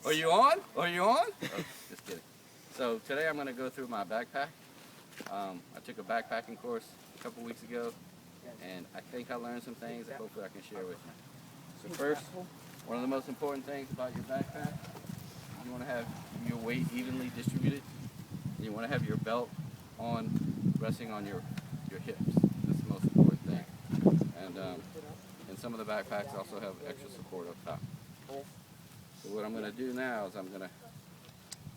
Are you on? Are you on? Oh, just kidding. So today I'm going to go through my backpack. I took a backpacking course a couple weeks ago, and I think I learned some things that hopefully I can share with you. So first, one of the most important things about your backpack, you want to have your weight evenly distributed. You want to have your belt on, resting on your hips. That's the most important thing. And some of the backpacks also have extra support up top. So what I'm going to do now is I'm going to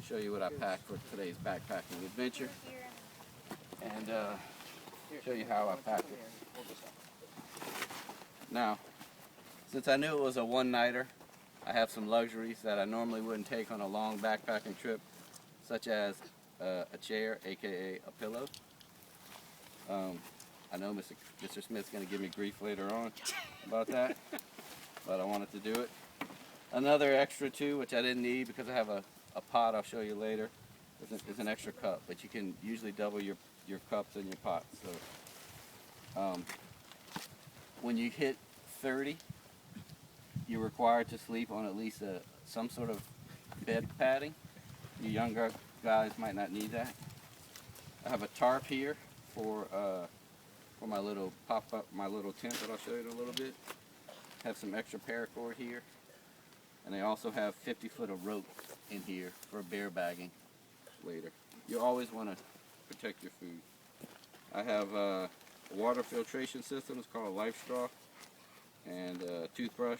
show you what I packed for today's backpacking adventure, and show you how I packed it. Now, since I knew it was a one-nighter, I have some luxuries that I normally wouldn't take on a long backpacking trip, such as a chair, aka a pillow. I know Mr. Smith's going to give me grief later on about that, but I wanted to do it. Another extra too, which I didn't need because I have a pot I'll show you later, is an extra cup, but you can usually double your cups and your pots. So when you hit 30, you're required to sleep on at least some sort of bed padding. You younger guys might not need that. I have a tarp here for my little my little tent that I'll show you in a little bit. Have some extra paracord here, and I also have 50 foot of rope in here for bear bagging later. You always want to protect your food. I have a water filtration system. It's called a Life Straw, and a toothbrush.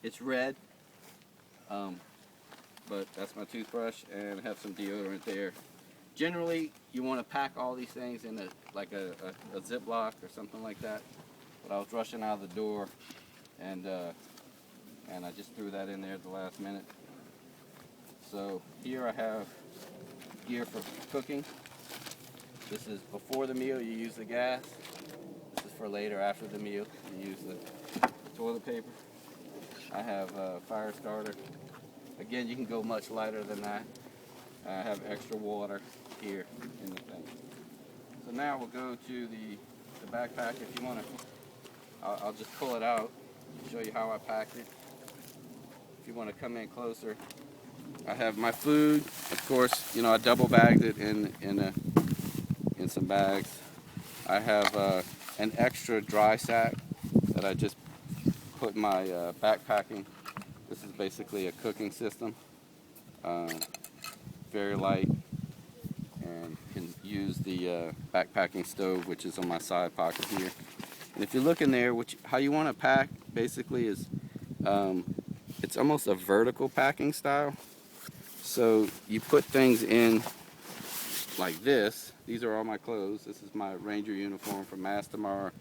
It's red, but that's my toothbrush, and I have some deodorant there. Generally, you want to pack all these things in like a Ziploc or something like that. But I was rushing out of the door, and I just threw that in there at the last minute. So here I have gear for cooking. This is before the meal, you use the gas. This is for later, after the meal, you use the toilet paper. I have a fire starter. Again, you can go much lighter than that. I have extra water here in the thing. So now we'll go to the backpack. If you want to, I'll just pull it out and show you how I packed it. If you want to come in closer, I have my food. Of course, I double bagged it in some bags. I have an extra dry sack that I just put my backpacking. This is basically a cooking system. Very light, and can use the backpacking stove, which is on my side pocket here. And if you look in there, how you want to pack basically is it's almost a vertical packing style. So you put things in like this. These are all my clothes. This is my Ranger uniform from Mastamar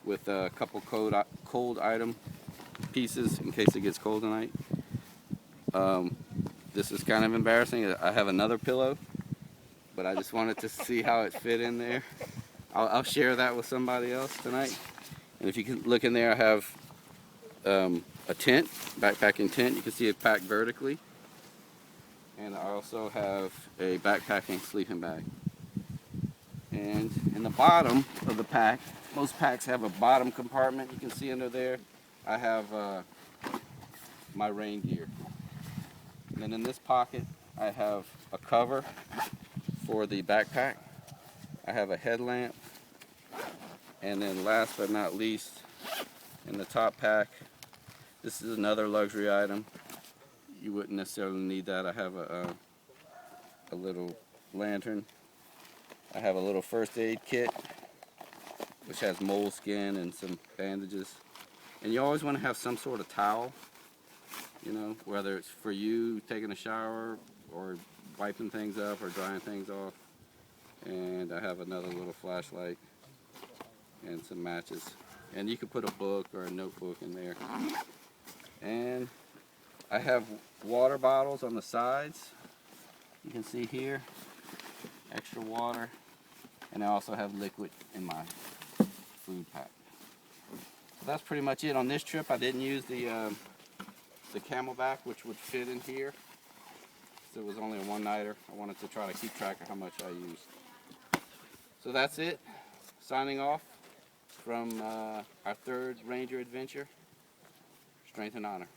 with a couple cold item pieces in case it gets cold tonight. This is kind of embarrassing. I have another pillow, but I just wanted to see how it fit in there. I'll share that with somebody else tonight. And if you can look in there, I have a tent, backpacking tent. You can see it packed vertically. And I also have a backpacking sleeping bag. And in the bottom of the pack, most packs have a bottom compartment. You can see under there, I have my rain gear. And then in this pocket, I have a cover for the backpack. I have a headlamp. And then last but not least, in the top pack, this is another luxury item. You wouldn't necessarily need that. I have a little lantern. I have a little first aid kit, which has moleskin and some bandages. And you always want to have some sort of towel, whether it's for you taking a shower or wiping things up or drying things off. And I have another little flashlight and some matches. And you can put a book or a notebook in there. And I have water bottles on the sides. You can see here, extra water. And I also have liquid in my food pack. So that's pretty much it on this trip. I didn't use the Camelback, which would fit in here. So it was only a one-nighter. I wanted to try to keep track of how much I used. So that's it. Signing off from our third Ranger adventure. Strength and honor.